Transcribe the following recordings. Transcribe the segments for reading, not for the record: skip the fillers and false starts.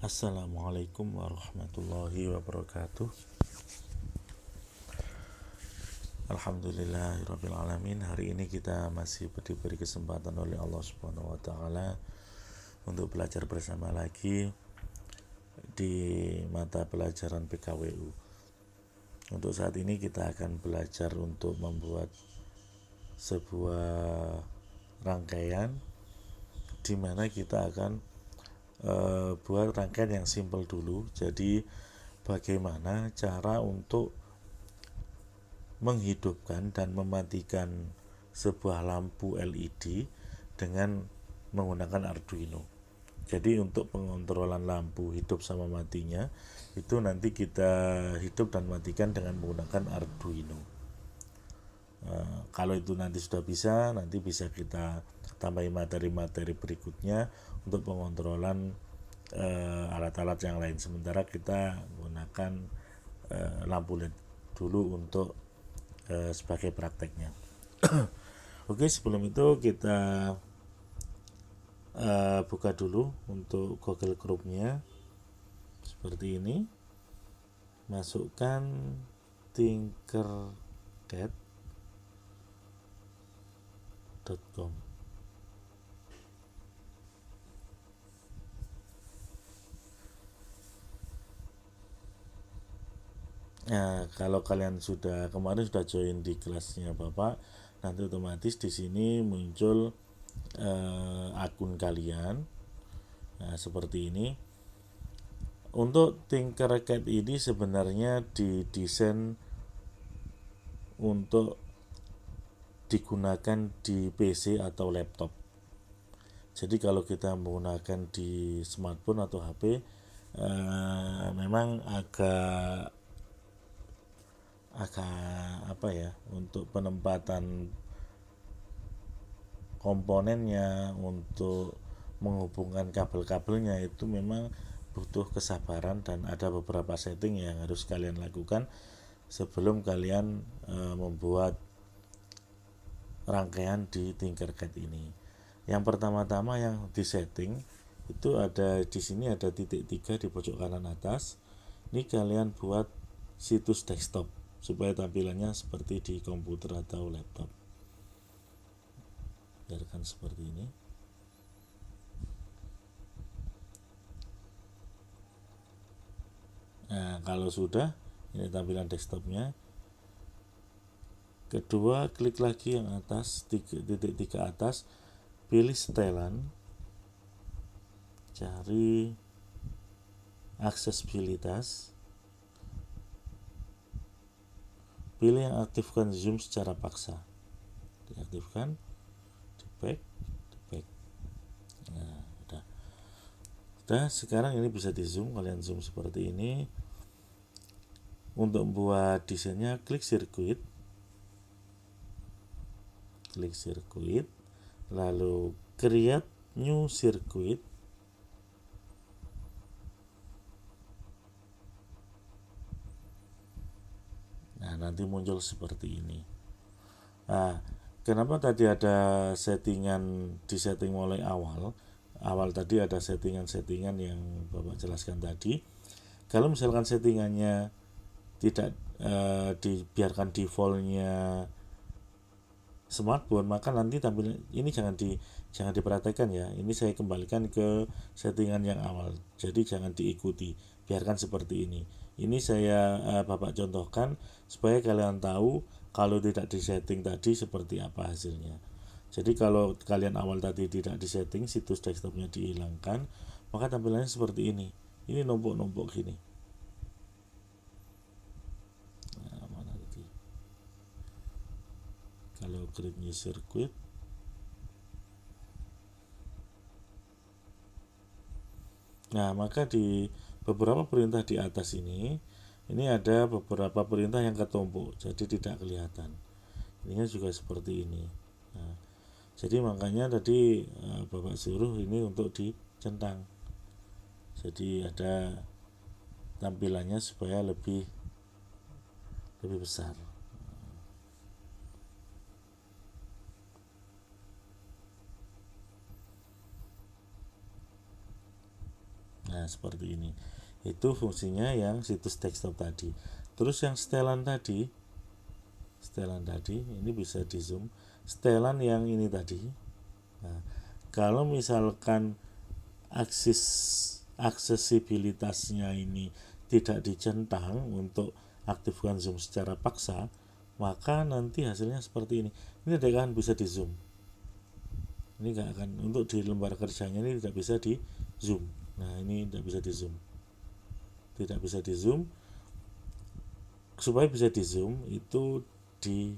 Assalamualaikum warahmatullahi wabarakatuh. Alhamdulillahirrabbilalamin. Hari ini kita masih diberi kesempatan oleh Allah Subhanahu wa Ta'ala untuk belajar bersama lagi di mata pelajaran PKWU. Untuk saat ini kita akan belajar untuk membuat sebuah rangkaian di mana kita akan buat rangkaian yang simple dulu. Jadi bagaimana cara untuk menghidupkan dan mematikan sebuah lampu LED dengan menggunakan Arduino. Jadi untuk pengontrolan lampu hidup sama matinya itu nanti kita hidup dan matikan dengan menggunakan Arduino. Kalau itu nanti sudah bisa, nanti bisa kita tambahin materi-materi berikutnya untuk pengontrolan alat-alat yang lain. Sementara kita menggunakan lampu LED dulu untuk sebagai prakteknya. Oke, sebelum itu kita buka dulu untuk Google Chrome-nya seperti ini. Masukkan tinkercad.com. Nah, kalau kalian kemarin sudah join di kelasnya Bapak, nanti otomatis di sini muncul akun kalian. Nah, seperti ini. Untuk Tinkercad ini sebenarnya didesain untuk digunakan di PC atau laptop. Jadi kalau kita menggunakan di smartphone atau HP, memang agak apa ya, untuk penempatan komponennya, untuk menghubungkan kabel-kabelnya itu memang butuh kesabaran dan ada beberapa setting yang harus kalian lakukan sebelum kalian membuat rangkaian di Tinkercad ini. Yang pertama-tama yang disetting itu ada di sini, ada titik 3 di pojok kanan atas. Ini kalian buat situs desktop supaya tampilannya seperti di komputer atau laptop. Biarkan seperti ini. Nah, kalau sudah, ini tampilan desktopnya. Kedua, klik lagi yang atas, titik 3 atas, pilih setelan, cari aksesibilitas, pilih yang aktifkan zoom secara paksa, diaktifkan, di back. Nah, udah sekarang ini bisa di zoom, kalian zoom seperti ini. Untuk membuat desainnya, klik sirkuit, lalu create new circuit. Nah, nanti muncul seperti ini. Nah, kenapa tadi ada disetting mulai awal tadi ada settingan yang Bapak jelaskan tadi. Kalau misalkan settingannya tidak dibiarkan defaultnya smartphone, maka nanti tampilan ini jangan diperhatikan ya. Ini saya kembalikan ke settingan yang awal. Jadi jangan diikuti, biarkan seperti ini. Ini saya Bapak contohkan supaya kalian tahu kalau tidak disetting tadi seperti apa hasilnya. Jadi kalau kalian awal tadi tidak disetting, situs desktopnya dihilangkan, maka tampilannya seperti ini. Ini numpuk-numpuk gini. Nah, mana tadi? Kalau create new circuit, nah maka di beberapa perintah di atas ini ada beberapa perintah yang ketumpuk, jadi tidak kelihatan. Ininya juga seperti ini. Nah, jadi makanya tadi Bapak suruh ini untuk dicentang. Jadi ada tampilannya supaya lebih besar. Nah, seperti ini. Itu fungsinya yang situs desktop tadi. Terus yang setelan tadi ini bisa di zoom. Setelan yang ini tadi. Nah, kalau misalkan aksesibilitasnya ini tidak dicentang untuk aktifkan zoom secara paksa, maka nanti hasilnya seperti ini. Ini tidak akan bisa di zoom. Ini nggak akan, untuk di lembar kerjanya ini tidak bisa di zoom. Nah, ini tidak bisa di zoom. Tidak bisa di zoom. Supaya bisa di zoom itu di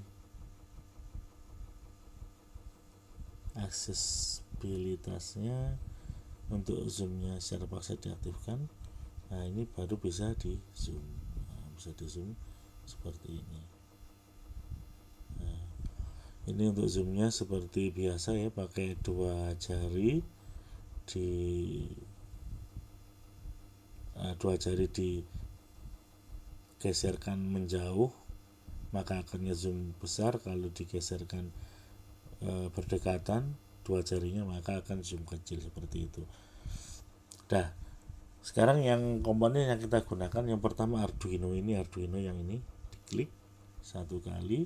aksesibilitasnya, untuk zoomnya secara paksa diaktifkan. Nah, ini baru bisa di zoom. Nah, bisa di zoom seperti ini. Nah, ini untuk zoomnya seperti biasa ya, pakai 2 jari digeserkan menjauh, maka akan zoom besar. Kalau digeserkan berdekatan 2 jarinya, maka akan zoom kecil seperti itu. Nah, sekarang yang komponen yang kita gunakan, yang pertama Arduino yang ini diklik 1 kali,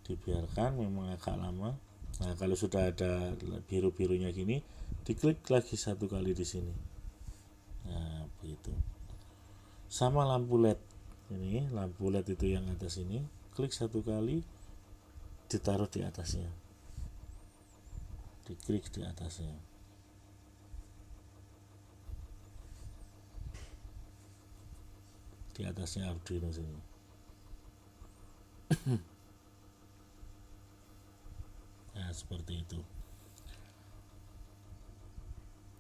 dibiarkan, memang agak lama. Nah, kalau sudah ada biru-birunya gini, diklik lagi 1 kali di sini. Nah, begitu. Sama lampu LED ini, lampu LED itu yang atas ini, klik 1 kali, ditaruh di atasnya, diklik di atasnya. Di atasnya Arduino sini. Nah, seperti itu.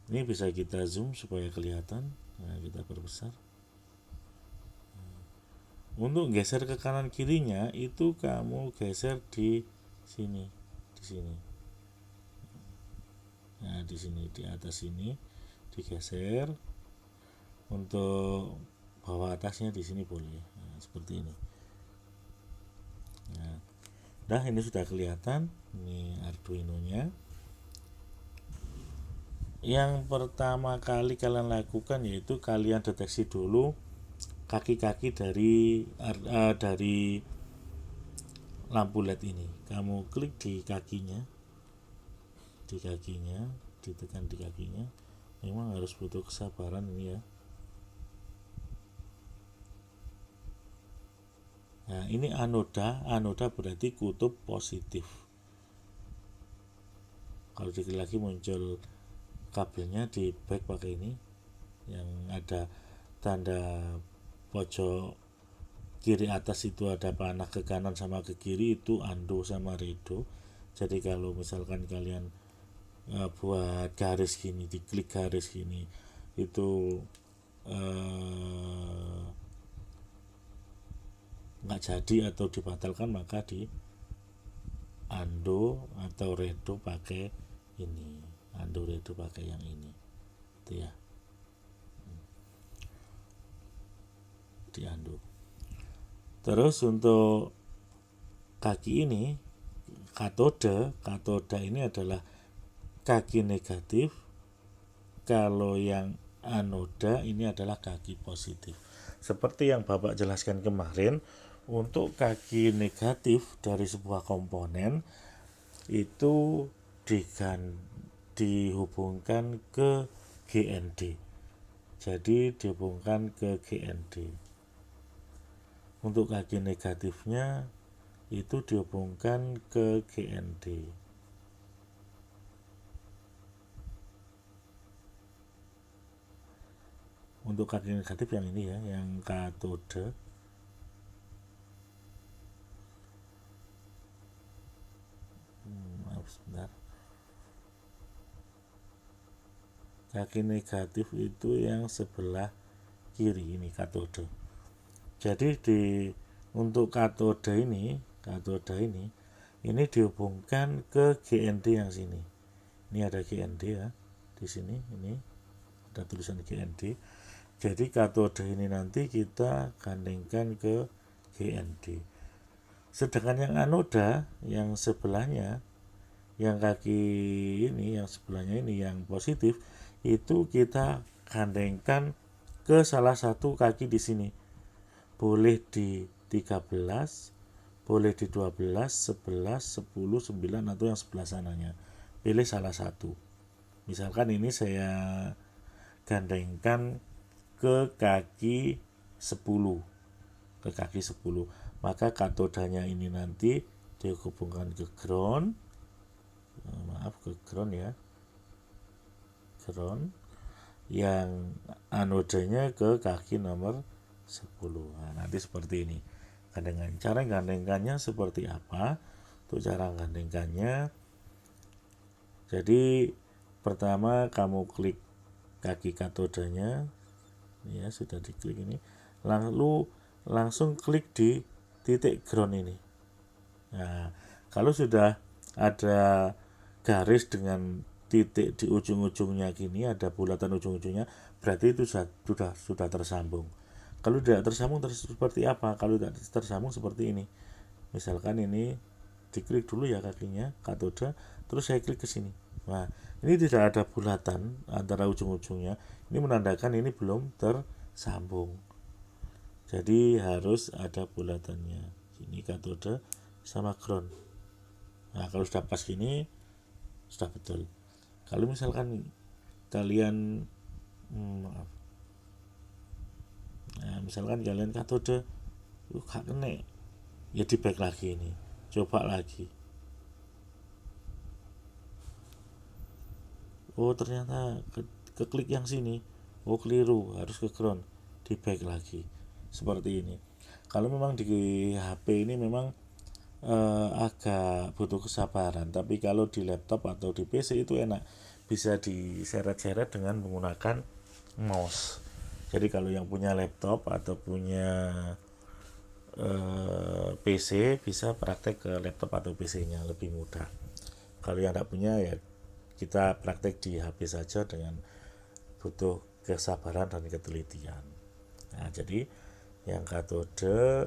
Ini bisa kita zoom supaya kelihatan. Nah, kita perbesar. Untuk geser ke kanan kirinya itu kamu geser di sini, di sini. Nah, di sini, di atas ini digeser. Untuk bawah atasnya di sini boleh. Nah, seperti ini. Nah, ini sudah kelihatan. Ini Arduino-nya. Yang pertama kali kalian lakukan yaitu kalian deteksi dulu kaki-kaki dari lampu LED ini. Kamu klik di kakinya, ditekan di kakinya. Memang harus butuh kesabaran ini ya. Nah, ini anoda berarti kutub positif. Kalau diklik lagi muncul kabelnya, di back pakai ini yang ada tanda pojok kiri atas itu ada panah ke kanan sama ke kiri, itu ando sama redo. Jadi kalau misalkan kalian buat garis gini, diklik garis gini, itu nggak jadi atau dibatalkan, maka di ando atau redo pakai ini, ando redo pakai yang ini, itu ya, di ando. Terus untuk kaki ini, katoda ini adalah kaki negatif. Kalau yang anoda ini adalah kaki positif. Seperti yang Bapak jelaskan kemarin, untuk kaki negatif dari sebuah komponen itu dihubungkan ke GND. Jadi dihubungkan ke GND. Untuk kaki negatifnya itu dihubungkan ke GND. Untuk kaki negatif yang ini ya, yang katode. Sebentar. Kaki negatif itu yang sebelah kiri, ini katode. Jadi untuk katode ini dihubungkan ke GND yang sini. Ini ada GND ya, di sini ini ada tulisan GND. Jadi katode ini nanti kita gandengkan ke GND. Sedangkan yang anoda yang sebelahnya, yang kaki ini yang sebelahnya ini yang positif, itu kita gandengkan ke salah satu kaki di sini. Boleh di 13, boleh di 12, 11, 10, 9 atau yang sebelah sananya. Pilih salah satu. Misalkan ini saya gandengkan ke kaki 10, ke kaki 10. Maka katodanya ini nanti dihubungkan ke ground, ke ground ya, ground, yang anodanya ke kaki nomor 10. Nah, nanti seperti ini gandengan. Cara gandengkannya seperti apa? Untuk cara gandengkannya, jadi pertama kamu klik kaki katodanya, ya sudah diklik ini, lalu langsung klik di titik ground ini. Nah, kalau sudah ada garis dengan titik di ujung-ujungnya gini, ada bulatan ujung-ujungnya, berarti itu sudah tersambung. Kalau tidak tersambung seperti apa? Kalau tidak tersambung seperti ini. Misalkan ini diklik dulu ya kakinya, katoda, terus saya klik ke sini. Nah, ini tidak ada bulatan antara ujung-ujungnya. Ini menandakan ini belum tersambung. Jadi harus ada bulatannya. Ini katoda sama ground. Nah, kalau sudah pas gini, sudah betul. Kalau misalkan kalian misalkan kalian katode gak kena, ya di back lagi ini, coba lagi. Oh ternyata klik yang sini, oh keliru, harus ke ground, di back lagi, seperti ini. Kalau memang di HP ini memang agak butuh kesabaran, tapi kalau di laptop atau di PC itu enak, bisa diseret-seret dengan menggunakan mouse. Jadi kalau yang punya laptop atau punya PC bisa praktek ke laptop atau PC-nya, lebih mudah. Kalau yang tidak punya ya kita praktek di HP saja dengan butuh kesabaran dan ketelitian. Nah, jadi yang katode,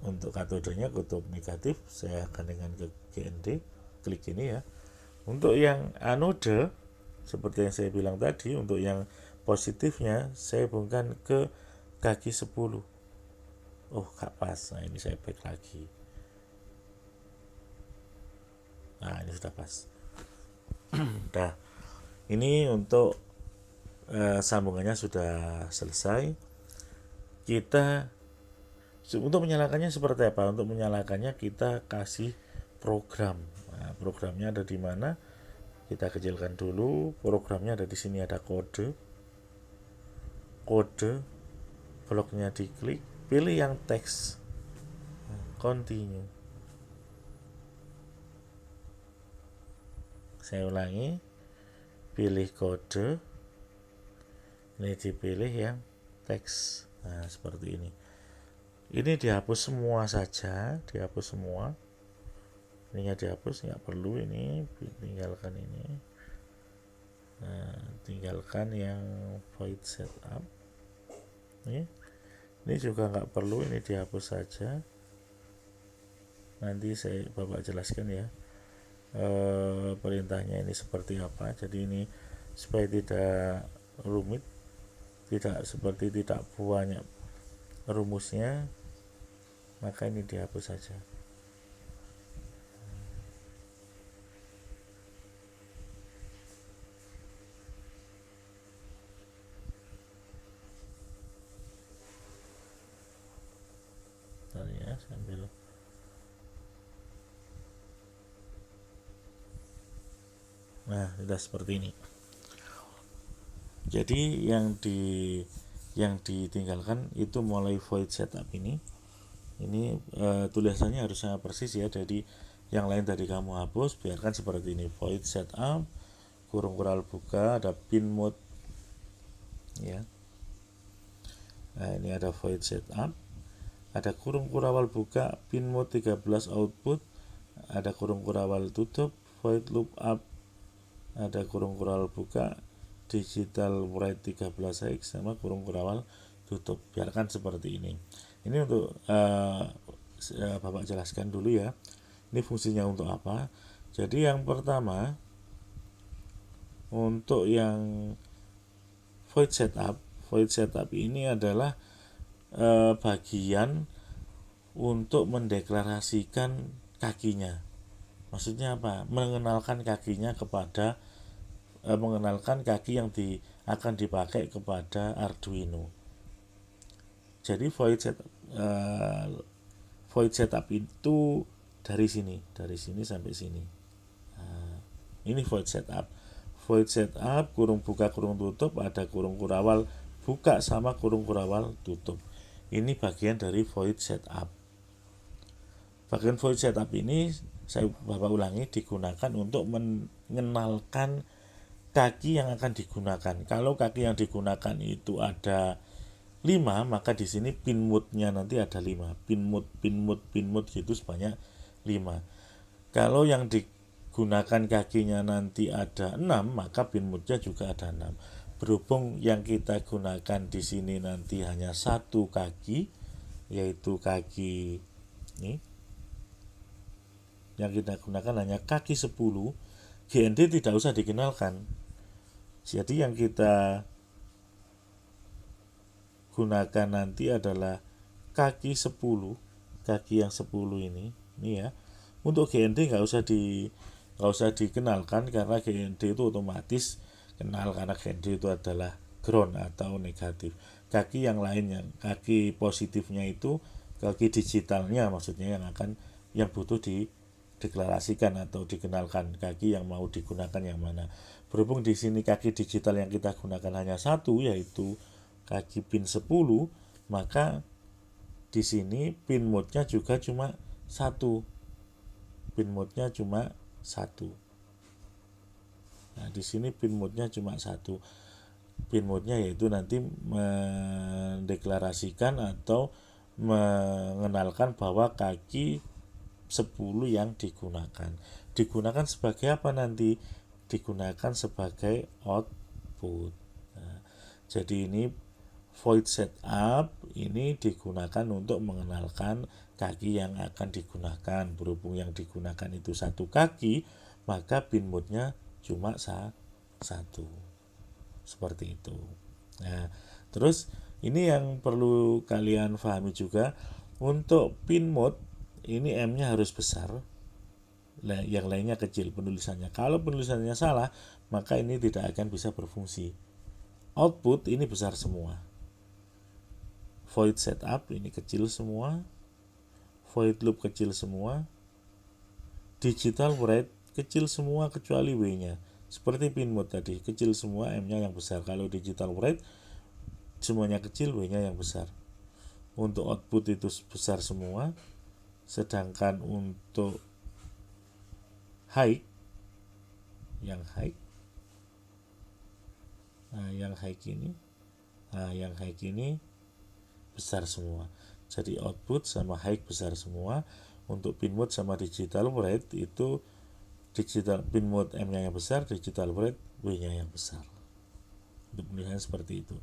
untuk katodenya kutub negatif saya akan dengan ke GND, klik ini ya. Untuk yang anode seperti yang saya bilang tadi, untuk yang positifnya saya hubungkan ke kaki 10. Oh gak pas, nah ini saya back lagi. Nah ini sudah pas. Nah ini untuk sambungannya sudah selesai. Kita untuk menyalakannya seperti apa? Untuk menyalakannya kita kasih program. Nah, programnya ada di mana? Kita kecilkan dulu. Programnya ada di sini, ada kode. Kode bloknya diklik, pilih yang teks, continue. Saya ulangi, pilih kode, ini dipilih yang teks. Nah seperti ini. Ini dihapus semua saja, dihapus semua. Ininya dihapus, nggak perlu ini, tinggalkan ini. Nah, tinggalkan yang void setup. Ini juga nggak perlu, ini dihapus saja. Nanti saya Bapak jelaskan ya perintahnya ini seperti apa. Jadi ini supaya tidak rumit, tidak banyak rumusnya, maka ini dihapus saja. Bentar ya, sambil nah sudah seperti ini. Jadi yang ditinggalkan itu mulai void setup ini tulisannya harus sama persis ya. Jadi yang lain tadi kamu hapus, biarkan seperti ini, void setup kurung kural buka, ada pin mode ya. Nah ini ada void setup, ada kurung kurawal buka, pin mode 13 output, ada kurung kurawal tutup, void loop up, ada kurung kurawal buka, digital write 13x sama kurung kurawal tutup. Biarkan seperti ini. Ini untuk Bapak jelaskan dulu ya. Ini fungsinya untuk apa? Jadi yang pertama, untuk yang Void setup ini adalah bagian untuk mendeklarasikan kakinya. Maksudnya apa? Mengenalkan kakinya kepada mengenalkan kaki yang akan dipakai kepada Arduino. Jadi void setup itu dari sini sampai sini. Ini void setup. Void setup kurung buka kurung tutup, ada kurung kurawal buka sama kurung kurawal tutup. Ini bagian dari void setup. Bagian void setup ini saya bapak ulangi digunakan untuk mengenalkan kaki yang akan digunakan. Kalau kaki yang digunakan itu ada 5, maka di sini pin mode-nya nanti ada 5. Pin mode gitu sebanyak 5. Kalau yang digunakan kakinya nanti ada 6, maka pin mode-nya juga ada 6. Berhubung yang kita gunakan di sini nanti hanya satu kaki, yaitu kaki ini. Yang kita gunakan hanya kaki 10, GND tidak usah dikenalkan. Jadi yang kita gunakan nanti adalah kaki 10, kaki yang 10 ini ya. Untuk GND nggak usah dikenalkan karena GND itu otomatis kenal karena GND itu adalah ground atau negatif. Kaki yang lainnya, kaki positifnya itu kaki digitalnya maksudnya yang butuh dideklarasikan atau dikenalkan kaki yang mau digunakan yang mana. Berhubung di sini kaki digital yang kita gunakan hanya satu, yaitu kaki pin 10, maka di sini pin mode-nya juga cuma satu. Pin mode-nya cuma satu. Nah, di sini pin mode-nya cuma satu. Pin mode-nya yaitu nanti mendeklarasikan atau mengenalkan bahwa kaki 10 yang digunakan sebagai apa nanti? Digunakan sebagai output. Nah, jadi ini void setup ini digunakan untuk mengenalkan kaki yang akan digunakan. Berhubung yang digunakan itu satu kaki, maka pin mode-nya cuma satu. Seperti itu. Nah, terus ini yang perlu kalian pahami juga, untuk pin mode ini M-nya harus besar, yang lainnya kecil penulisannya. Kalau penulisannya salah, maka ini tidak akan bisa berfungsi. Output ini besar semua. Void setup ini kecil semua, void loop kecil semua, digital write kecil semua kecuali W-nya. Seperti pin mode tadi, kecil semua, M-nya yang besar. Kalau digital write semuanya kecil, W-nya yang besar. Untuk output itu besar semua, sedangkan untuk high yang high ini besar semua. Jadi output sama high besar semua. Untuk pin mode sama digital write itu digital pin mode M-nya yang besar, digital write W-nya yang besar. Untuk penulisan seperti itu.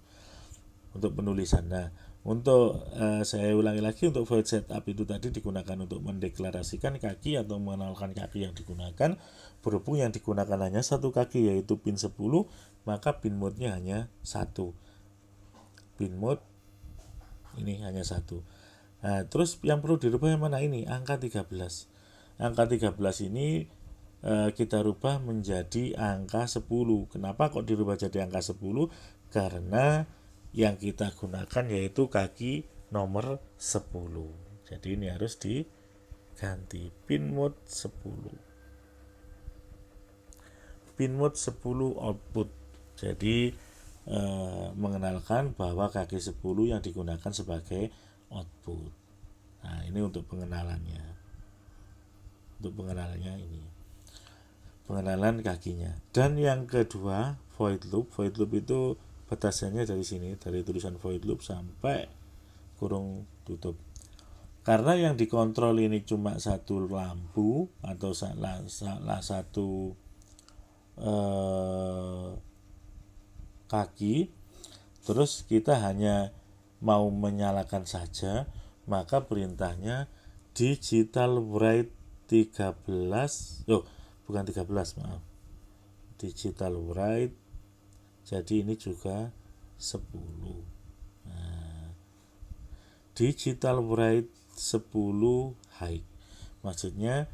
Untuk penulisan. Nah, untuk saya ulangi lagi, untuk void setup itu tadi digunakan untuk mendeklarasikan kaki atau mengenalkan kaki yang digunakan. Berhubung yang digunakan hanya satu kaki yaitu pin 10, maka pin mode-nya hanya satu. Pin mode ini hanya satu. Nah, terus yang perlu dirubah yang mana ini? Angka 13. Angka 13 ini kita rubah menjadi angka 10. Kenapa kok dirubah jadi angka 10? Karena yang kita gunakan yaitu kaki nomor 10. Jadi ini harus diganti pin mode 10. Pin mode 10 output. Jadi mengenalkan bahwa kaki 10 yang digunakan sebagai output. Nah, ini untuk pengenalannya. Untuk pengenalannya ini. Pengenalan kakinya. Dan yang kedua, void loop. Void loop itu batasannya dari sini, dari tulisan void loop sampai kurung tutup. Karena yang dikontrol ini cuma satu lampu atau satu kaki, terus kita hanya mau menyalakan saja, maka perintahnya digital write 13, bukan 13, maaf, digital write. Jadi ini juga 10. Nah, digital write 10 high. Maksudnya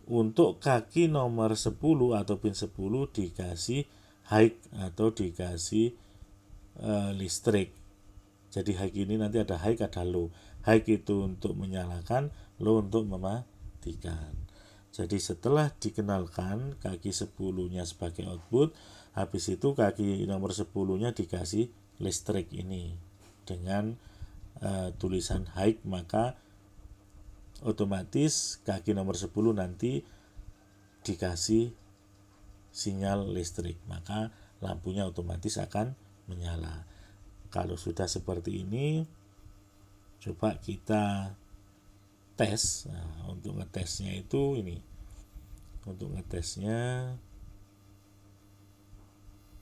untuk kaki nomor 10 atau pin 10 dikasih high atau dikasih listrik. Jadi high ini nanti ada high, ada low. High itu untuk menyalakan, low untuk mematikan. Jadi setelah dikenalkan kaki 10-nya sebagai output, habis itu kaki nomor 10-nya dikasih listrik ini dengan tulisan high, maka otomatis kaki nomor 10 nanti dikasih sinyal listrik, maka lampunya otomatis akan menyala. Kalau sudah seperti ini, coba kita tes. Nah, untuk ngetesnya itu ini. Untuk ngetesnya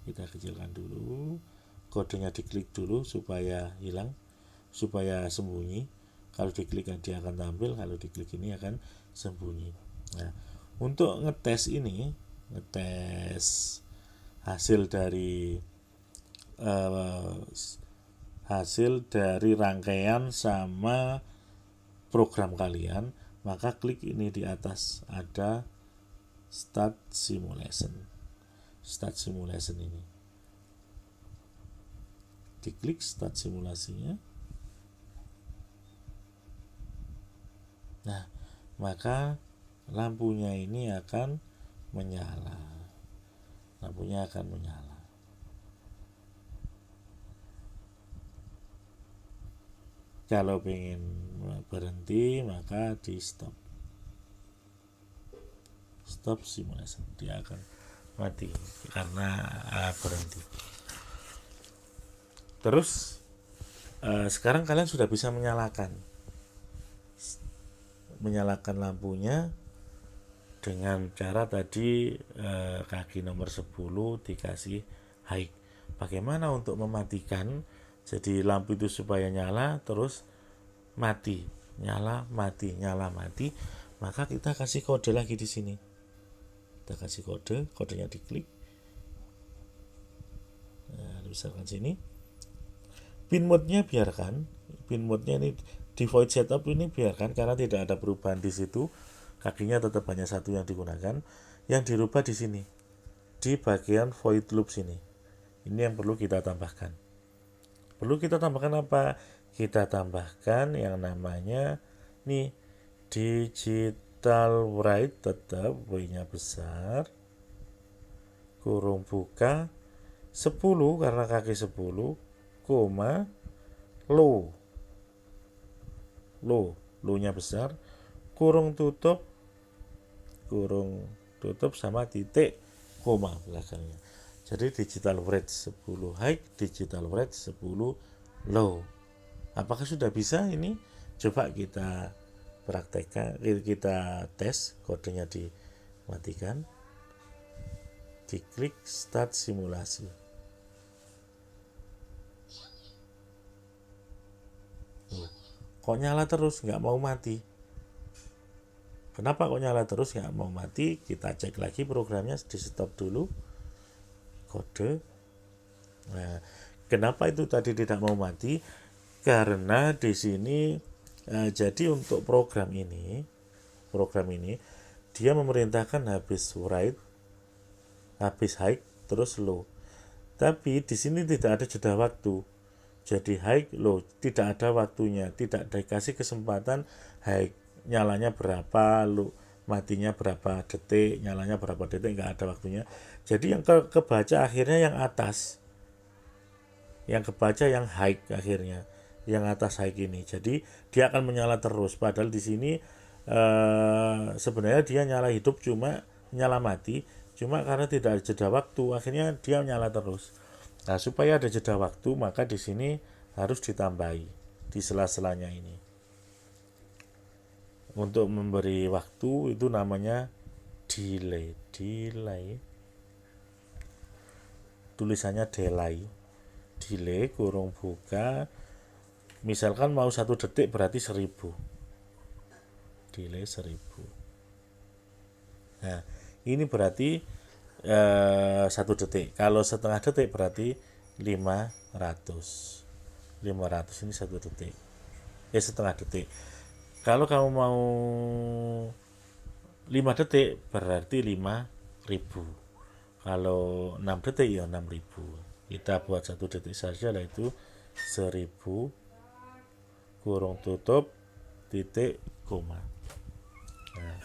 kita kecilkan dulu. Kodenya diklik dulu supaya hilang, supaya sembunyi. Kalau diklik dia akan tampil, kalau diklik ini akan sembunyi. Nah, untuk ngetes ini, ngetes hasil dari rangkaian sama program kalian, maka klik ini di atas ada start simulation ini, diklik start simulasinya. Nah, maka lampunya ini akan menyala. Kalau ingin berhenti, maka di stop simulasi, dia akan mati karena berhenti. Terus sekarang kalian sudah bisa menyalakan lampunya dengan cara tadi kaki nomor 10 dikasih high. Bagaimana untuk mematikan? Jadi lampu itu supaya nyala terus mati, nyala mati, maka kita kasih kode lagi di sini. Kita kasih kodenya diklik. Nah, misalkan sini. Pin mode-nya biarkan. Pin mode-nya ini di void setup ini biarkan karena tidak ada perubahan di situ. Kakinya tetap hanya satu yang digunakan. Yang dirubah di sini, di bagian void loop sini. Ini yang perlu kita tambahkan. Apa? Kita tambahkan yang namanya nih digital write, tetap W-nya besar, kurung buka 10 karena kaki 10, koma low-nya besar, kurung tutup sama titik koma belakangnya. Jadi digital write 10 high, digital write 10 low. Apakah sudah bisa ini? Coba kita praktekkan, kita tes. Kodenya dimatikan, diklik start simulasi. Kok nyala terus, nggak mau mati? Kenapa kok nyala terus nggak mau mati? Kita cek lagi programnya, di stop dulu kode. Nah, kenapa itu tadi tidak mau mati? Karena di sini jadi untuk program ini dia memerintahkan habis write, habis high, terus low. Tapi di sini tidak ada jeda waktu. Jadi high, low, tidak ada waktunya, tidak dikasih kesempatan high nyalanya berapa, low matinya berapa detik, nyalanya berapa detik, nggak ada waktunya. Jadi yang kebaca akhirnya yang atas, yang kebaca yang high akhirnya, yang atas high ini. Jadi dia akan menyala terus. Padahal di sini sebenarnya dia nyala hidup, cuma nyala mati, cuma karena tidak ada jeda waktu, akhirnya dia nyala terus. Nah, supaya ada jeda waktu, maka di sini harus ditambahi di sela-selanya ini. Untuk memberi waktu itu namanya delay. Tulisannya delay kurung buka, misalkan mau 1 detik berarti 1000, delay 1000. Nah, ini berarti 1 detik. Kalau setengah detik berarti 500. 500 ini 1 detik. Setengah detik. Kalau kamu mau 5 detik berarti 5.000. Kalau 6 detik ya 6.000. Kita buat 1 detik saja, lah itu 1000 kurung tutup titik koma. Nah,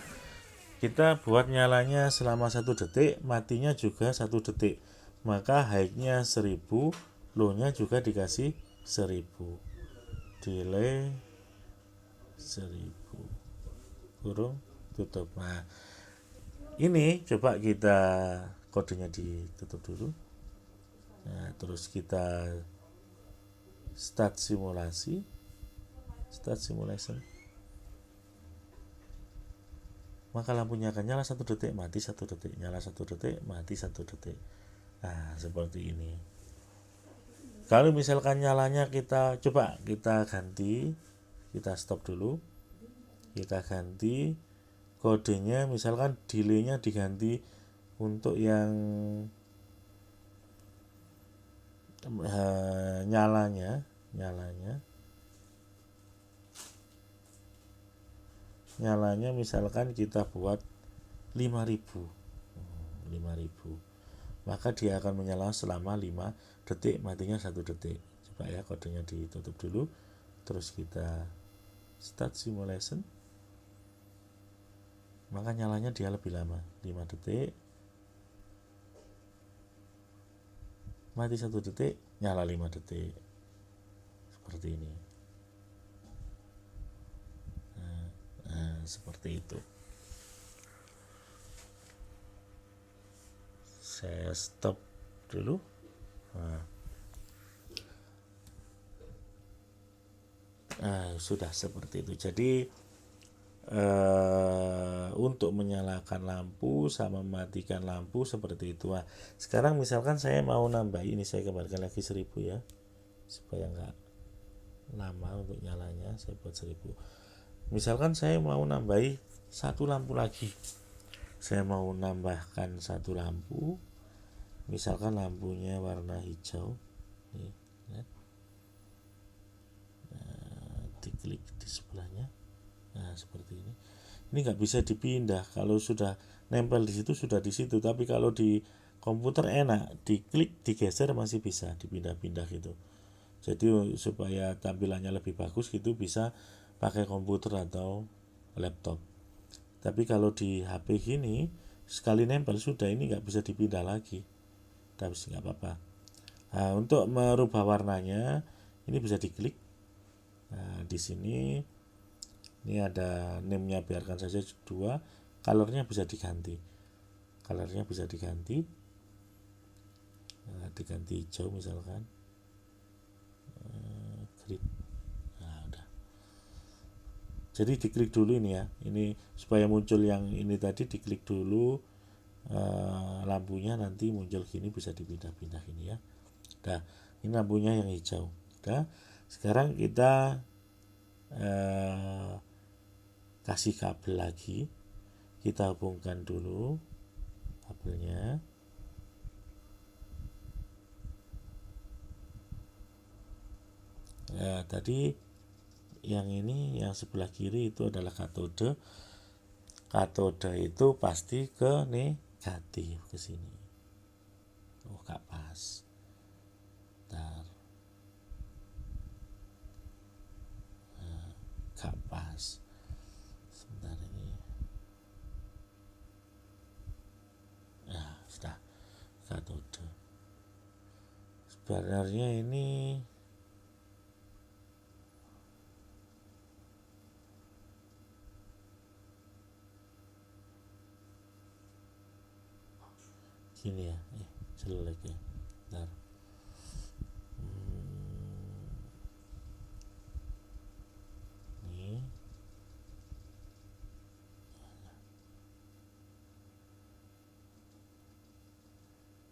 kita buat nyalanya selama 1 detik, matinya juga 1 detik. Maka high-nya 1000, low-nya juga dikasih 1000. Delay 1000 kurung tutup. Nah, ini coba kita kodenya ditutup dulu. Nah, terus kita start simulasi, start simulation. Maka lampunya akan nyala 1 detik, mati 1 detik, nyala 1 detik, mati 1 detik. Nah, seperti ini. Kalau misalkan nyalanya kita coba kita ganti, kita stop dulu, kita ganti kodenya, misalkan delaynya diganti untuk yang nyalanya misalkan kita buat 5.000, maka dia akan menyala selama 5 detik, matinya 1 detik. Coba ya, kodenya ditutup dulu, terus kita start simulation, maka nyalanya dia lebih lama, 5 detik, mati 1 detik, nyala 5 detik, seperti ini. Nah, seperti itu. Saya stop dulu. Sudah seperti itu. Jadi untuk menyalakan lampu sama mematikan lampu seperti itu. Nah, sekarang misalkan saya mau nambah ini, saya kembalikan lagi 1000 ya, supaya nggak lama untuk nyalanya. Saya buat 1000. Misalkan saya mau nambahi 1 lampu lagi, saya mau nambahkan 1 lampu, misalkan lampunya warna hijau nih, lihat. Diklik di sebelahnya. Nah, seperti ini. Ini nggak bisa dipindah. Kalau sudah nempel di situ sudah di situ. Tapi kalau di komputer enak, diklik, digeser masih bisa dipindah-pindah gitu. Jadi supaya tampilannya lebih bagus gitu bisa pakai komputer atau laptop. Tapi kalau di HP gini sekali nempel sudah, ini nggak bisa dipindah lagi. Tapi nggak apa-apa. Nah, untuk merubah warnanya ini bisa diklik. Nah, di sini ini ada name-nya, biarkan saja 2. Colornya bisa diganti. Nah, diganti hijau misalkan. Green. Nah, udah. Jadi diklik dulu ini ya. Ini supaya muncul yang ini tadi, diklik dulu lampunya, nanti muncul gini, bisa dipindah-pindah ini ya. Nah, ini lampunya yang hijau. Udah. Sekarang kita kasih kabel lagi, kita hubungkan dulu kabelnya. Tadi yang ini, yang sebelah kiri itu adalah katode. Katode itu pasti ke negatif, ke sini. Oh, gak pas. Bentar. Gak pas. Sebentar ini. Nah, sudah. Katode. Sebenarnya ini gini ya, jelek ya. Bentar. Ini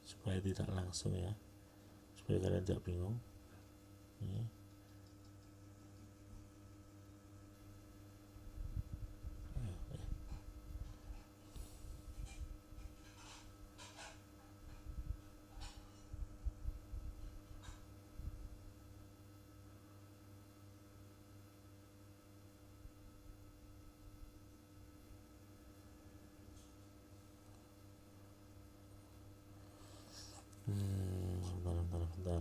supaya tidak langsung ya, supaya kalian tidak bingung. Ini Bentar.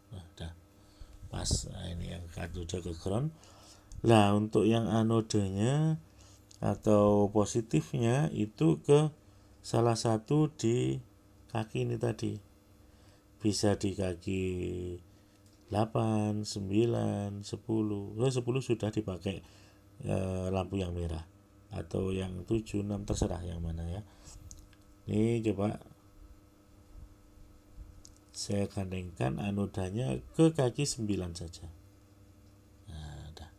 Nah, udah pas. Nah, ini yang katode ke ground. Nah, untuk yang anodenya atau positifnya itu ke salah satu di kaki ini tadi. Bisa di kaki 8, 9, 10. 10 sudah dipakai lampu yang merah, atau yang 7, 6 terserah yang mana ya. Ini coba saya gandengkan anodanya ke kaki 9 saja. Nah, dah.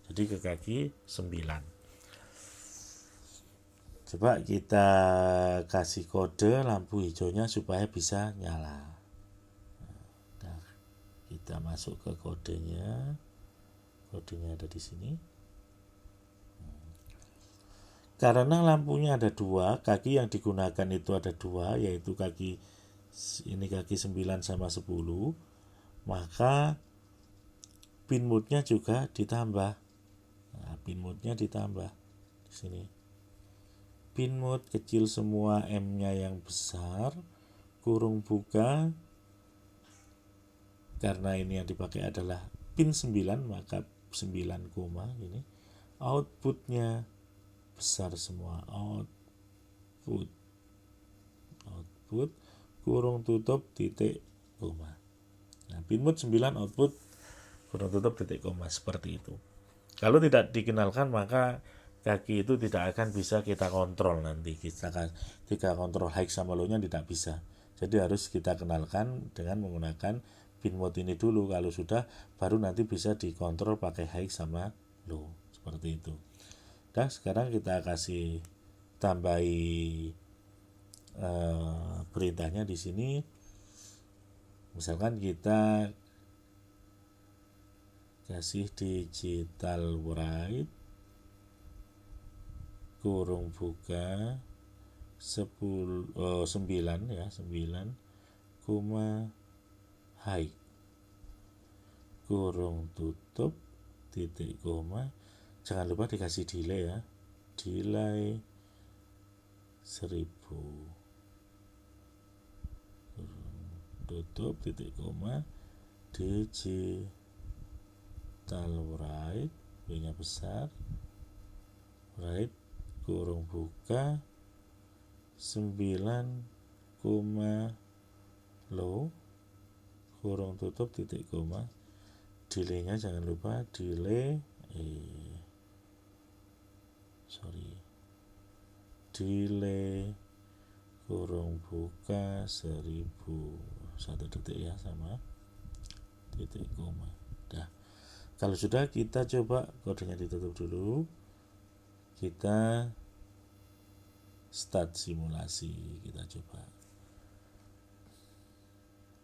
Jadi ke kaki 9. Coba kita kasih kode lampu hijaunya supaya bisa nyala. Nah, kita masuk ke kodenya. Kodenya ada di sini. Karena lampunya ada dua, kaki yang digunakan itu ada dua, yaitu kaki ini kaki 9 sama 10, maka pin mode-nya juga ditambah. Nah, pin mode-nya ditambah di sini. Pin mode kecil semua, M-nya yang besar, kurung buka. Karena ini yang dipakai adalah pin 9, maka 9 koma ini. Outputnya besar semua, output kurung tutup titik koma. Nah, pin mode 9 output kurung tutup titik koma, seperti itu. Kalau tidak dikenalkan maka kaki itu tidak akan bisa kita kontrol nanti. Kita kontrol high sama low-nya tidak bisa. Jadi harus kita kenalkan dengan menggunakan pin mode ini dulu. Kalau sudah, baru nanti bisa dikontrol pakai high sama low, seperti itu. Nah, sekarang kita kasih tambahi perintahnya di sini. Misalkan kita kasih digital write kurung buka 9 ya, 9 koma high kurung tutup titik koma. Jangan lupa dikasih delay ya, delay 1000 tutup titik koma, digital write, B-nya besar, write kurung buka 9 koma low kurung tutup titik koma. Delay-nya jangan lupa delay delay kurung buka 1000 1 detik ya, sama titik koma. Dah. Kalau sudah, kita coba kodenya ditutup dulu. Kita start simulasi. Kita coba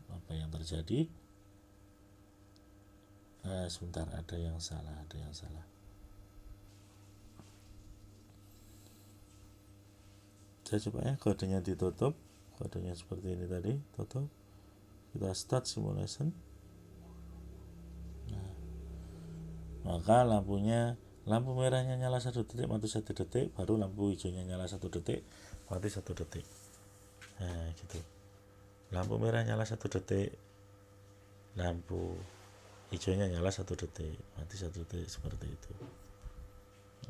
apa yang terjadi. Sebentar, ada yang salah. Saya coba ya, kodenya ditutup. Kodenya seperti ini tadi, tutup. Kita start simulation. Nah, maka lampu merahnya nyala 1 detik, mati 1 detik, baru lampu hijaunya nyala 1 detik, mati 1 detik. Nah, gitu. Lampu merah nyala 1 detik, lampu hijaunya nyala 1 detik, mati 1 detik, seperti itu.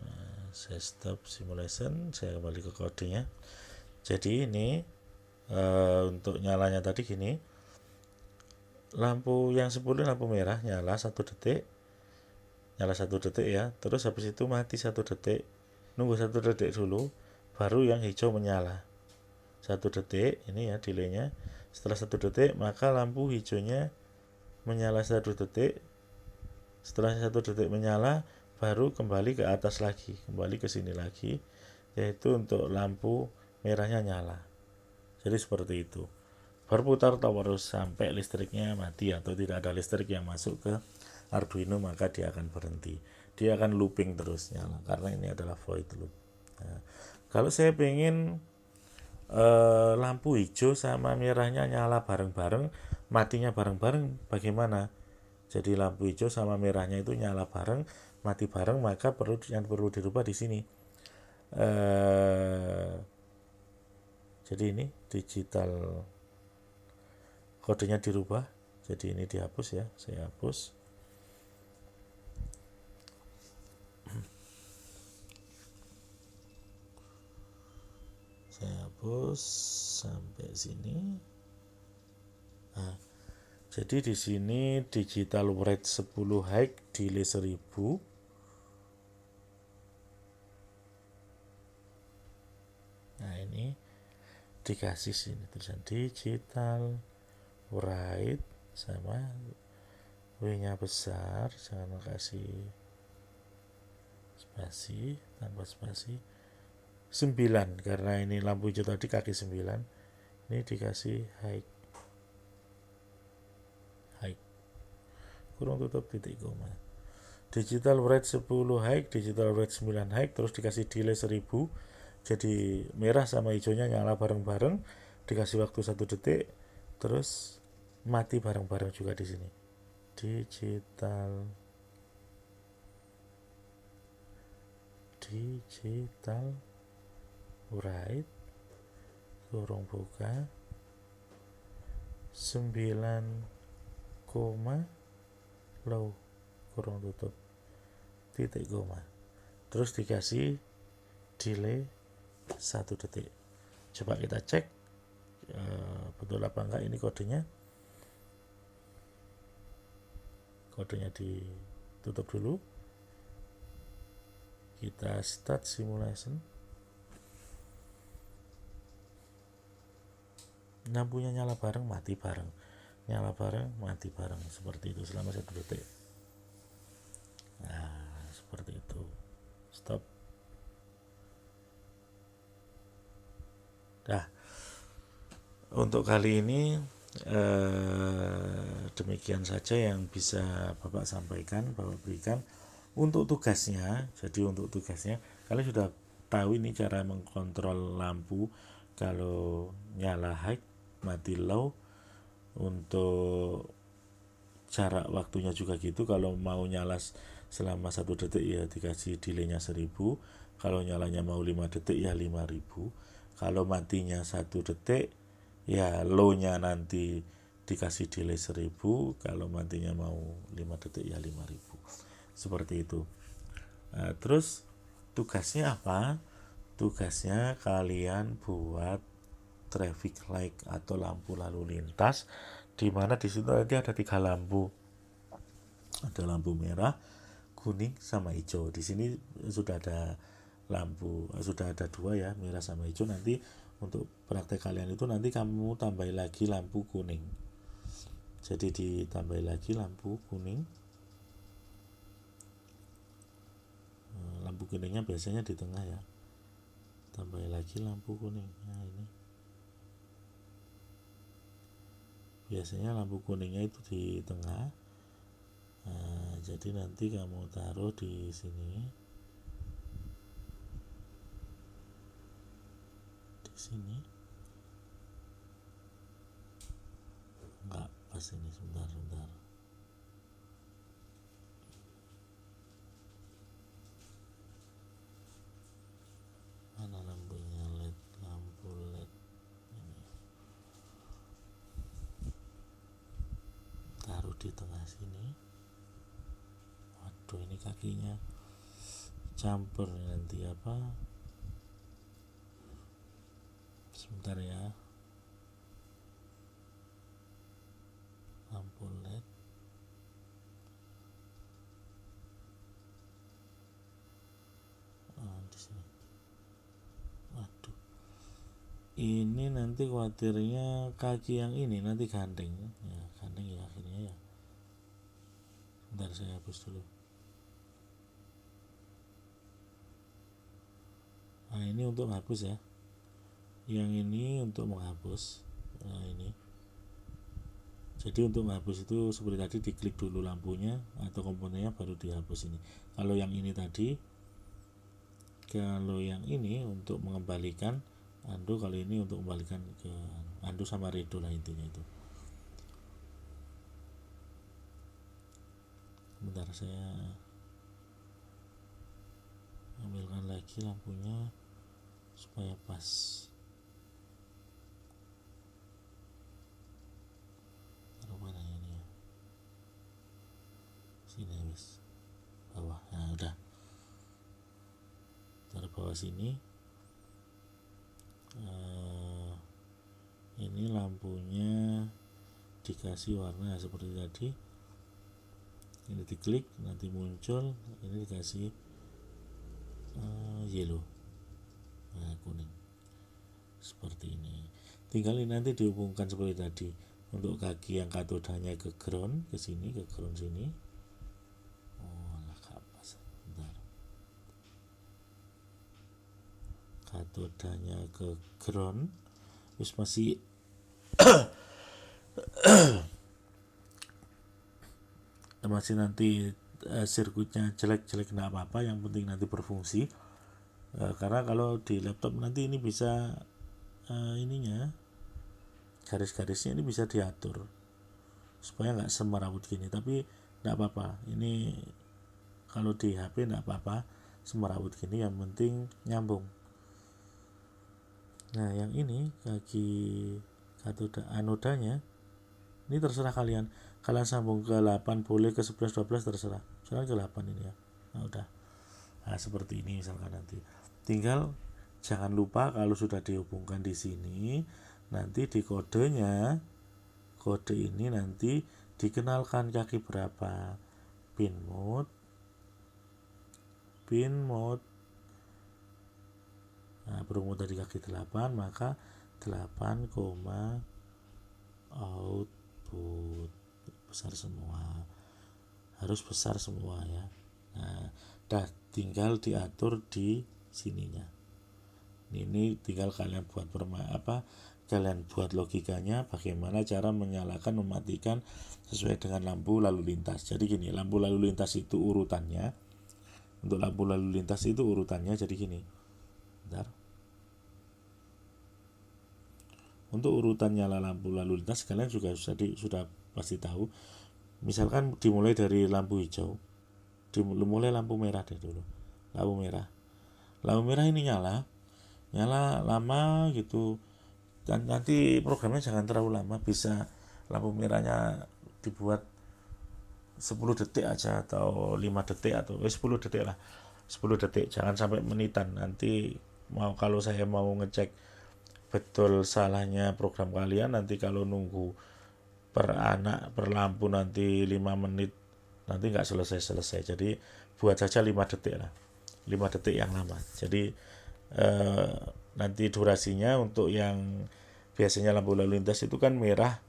Nah, saya stop simulation, saya kembali ke kodenya. Jadi ini untuk nyalanya tadi gini, lampu yang 10 lampu merah nyala 1 detik, ya, terus habis itu mati 1 detik, nunggu 1 detik dulu, baru yang hijau menyala 1 detik, ini ya delaynya. Setelah 1 detik maka lampu hijaunya menyala 1 detik. Setelah 1 detik menyala, baru kembali ke atas lagi, kembali ke sini lagi, yaitu untuk lampu merahnya nyala. Jadi seperti itu. Berputar terus sampai listriknya mati atau tidak ada listrik yang masuk ke Arduino, maka dia akan berhenti. Dia akan looping terus nyala karena ini adalah void loop. Nah, kalau saya pengen lampu hijau sama merahnya nyala bareng-bareng, matinya bareng-bareng, bagaimana? Jadi lampu hijau sama merahnya itu nyala bareng, mati bareng, maka yang perlu dirubah di sini. Jadi ini digital, kodenya dirubah, jadi ini dihapus ya, saya hapus. Saya hapus sampai sini. Nah, jadi di sini digital rate 10 high, delay 1000. Nah, ini dikasih sini tulisan digital write sama W-nya besar, jangan kasih spasi, tanpa spasi. 9, karena ini lampu hijau tadi kaki 9. Ini dikasih high, kurung tutup titik koma. Digital write 10 high, digital write 9 high, terus dikasih delay 1000. Jadi merah sama hijaunya nyala bareng-bareng, dikasih waktu 1 detik, terus mati bareng-bareng juga di sini. Digital write, kurung buka, 9 koma, low, kurung tutup titik koma, terus dikasih delay 1 detik. Coba kita cek betul apa enggak ini kodenya. Kodenya ditutup dulu, kita start simulation. Lampunya nyala bareng, mati bareng, nyala bareng, mati bareng, seperti itu selama 1 detik. Nah, seperti itu. Stop. Nah, untuk kali ini demikian saja yang bisa Bapak sampaikan, Bapak berikan untuk tugasnya. Jadi untuk tugasnya kalian sudah tahu ini cara mengkontrol lampu, kalau nyala high, mati low. Untuk jarak waktunya juga gitu, kalau mau nyala selama 1 detik ya dikasih delaynya 1000, kalau nyalanya mau 5 detik ya 5000, kalau matinya 1 detik ya low-nya nanti dikasih delay 1000, kalau matinya mau 5 detik ya 5000, seperti itu. Nah, terus tugasnya apa? Tugasnya kalian buat traffic light atau lampu lalu lintas, di mana di situ nanti ada 3 lampu, ada lampu merah, kuning sama hijau. Di sini sudah ada lampu, sudah ada 2 ya, merah sama hijau. Nanti untuk praktek kalian itu nanti kamu tambahin lagi lampu kuning. Jadi ditambah lagi lampu kuning. Lampu kuningnya biasanya di tengah ya. Tambah lagi lampu kuning. Nah, ini biasanya lampu kuningnya itu di tengah. Nah, jadi nanti kamu taruh di sini, di sini. Enggak pas ini, sebentar. Mana lampunya? LED, lampu LED ini. Taruh di tengah sini. Waduh, ini kakinya campur nanti apa? Sebentar ya. Lampu LED. Di sini. Waduh. Ini nanti khawatirnya kaki yang ini nanti gandeng. Ya, gandeng ya akhirnya ya. Bentar saya hapus dulu. Nah, ini untuk menghapus ya. Yang ini untuk menghapus. Nah, ini. Jadi untuk menghapus itu seperti tadi, diklik dulu lampunya atau komponennya baru dihapus ini. Kalau yang ini tadi, untuk mengembalikan undo, kali ini untuk kembalikan ke undo sama redo lah intinya itu. Bentar, saya ambilkan lagi lampunya supaya pas. Taruh mana ini ya, sini habis bawah. Nah udah, taruh bawah sini. Ini lampunya dikasih warna seperti tadi. Ini diklik, nanti muncul, ini dikasih yellow, nah kuning seperti ini. Tinggal ini nanti dihubungkan seperti tadi. Untuk kaki yang katodanya ke ground, ke sini, ke ground sini. Oh lah kapas, bentar. Katodanya ke ground, terus masih masih nanti sirkuitnya jelek-jelek nggak apa-apa, yang penting nanti berfungsi. Karena kalau di laptop nanti ini bisa ininya, garis-garisnya ini bisa diatur supaya nggak semerawut gini, tapi nggak apa-apa. Ini kalau di HP nggak apa-apa semerawut gini, yang penting nyambung. Nah yang ini kaki katoda anodanya ini terserah kalian sambung ke 8 boleh, ke 11 12 terserah, misalkan ke 8 ini ya. Nah udah, nah seperti ini misalkan. Nanti tinggal jangan lupa kalau sudah dihubungkan di sini, nanti di kodenya, kode ini nanti dikenalkan kaki berapa, pin mode. Nah berhubung tadi kaki 8, maka 8, output besar semua, harus besar semua ya. Nah dah, tinggal diatur di sininya. Ini tinggal kalian buat kalian buat logikanya, bagaimana cara menyalakan mematikan sesuai dengan lampu lalu lintas. Jadi gini, lampu lalu lintas itu urutannya, untuk lampu lalu lintas itu urutannya jadi gini. Bentar. Untuk urutan nyala lampu lalu lintas kalian juga sudah pasti tahu. Misalkan dimulai dari lampu hijau, dimulai lampu merah deh dulu. Lampu merah ini nyala lama gitu, dan nanti programnya jangan terlalu lama. Bisa lampu merahnya dibuat 10 detik aja, atau 5 detik, atau 10 detik lah, 10 detik, jangan sampai menitan. Nanti kalau saya mau ngecek betul salahnya program kalian, nanti kalau nunggu per lampu nanti 5 menit, nanti nggak selesai. Jadi buat saja 5 detik lah, 5 detik yang lama. Jadi nanti durasinya untuk yang biasanya lampu lalu lintas itu kan merah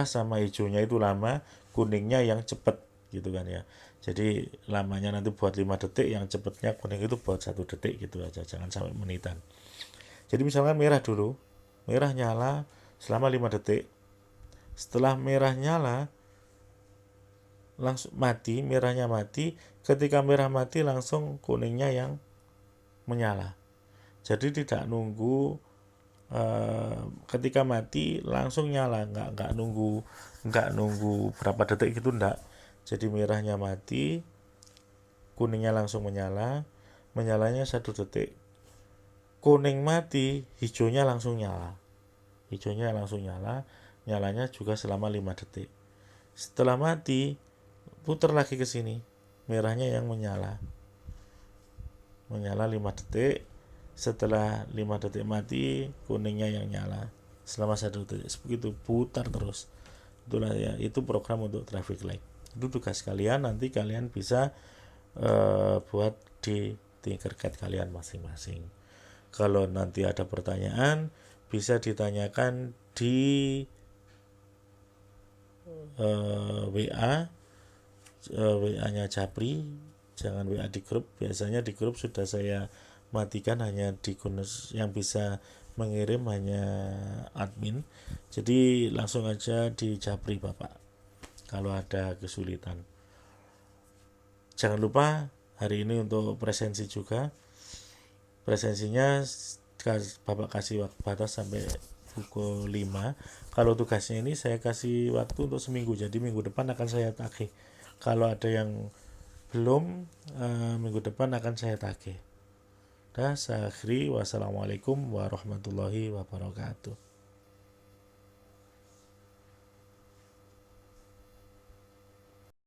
sama hijaunya itu lama, kuningnya yang cepat gitu kan ya. Jadi lamanya nanti buat 5 detik, yang cepatnya kuning itu buat 1 detik gitu aja, jangan sampai menitan. Jadi misalkan merah dulu, merah nyala selama 5 detik. Setelah merah nyala langsung mati, merahnya mati. Ketika merah mati langsung kuningnya yang menyala. Jadi tidak nunggu ketika mati langsung nyala, nggak nunggu berapa detik gitu, enggak. Jadi merahnya mati, kuningnya langsung menyalanya 1 detik. Kuning mati, hijaunya langsung nyala, nyalanya juga selama 5 detik. Setelah mati, putar lagi ke sini, merahnya yang menyala 5 detik. Setelah 5 detik mati, kuningnya yang nyala selama 1 detik. Begitu putar terus. Itulah ya, itu program untuk traffic light. Itu tugas kalian, nanti kalian bisa buat di Tinkercad kalian masing-masing. Kalau nanti ada pertanyaan, bisa ditanyakan di WA-nya Japri, jangan WA di grup. Biasanya di grup sudah saya matikan, hanya di yang bisa mengirim hanya admin. Jadi langsung aja di Japri Bapak kalau ada kesulitan. Jangan lupa hari ini untuk presensi juga. Presensinya Bapak kasih waktu batas sampai pukul 5. Kalau tugasnya ini saya kasih waktu untuk seminggu, jadi minggu depan akan saya tagih. Kalau ada yang belum, minggu depan akan saya tagih. Dah, saya akhiri. Wassalamualaikum warahmatullahi wabarakatuh.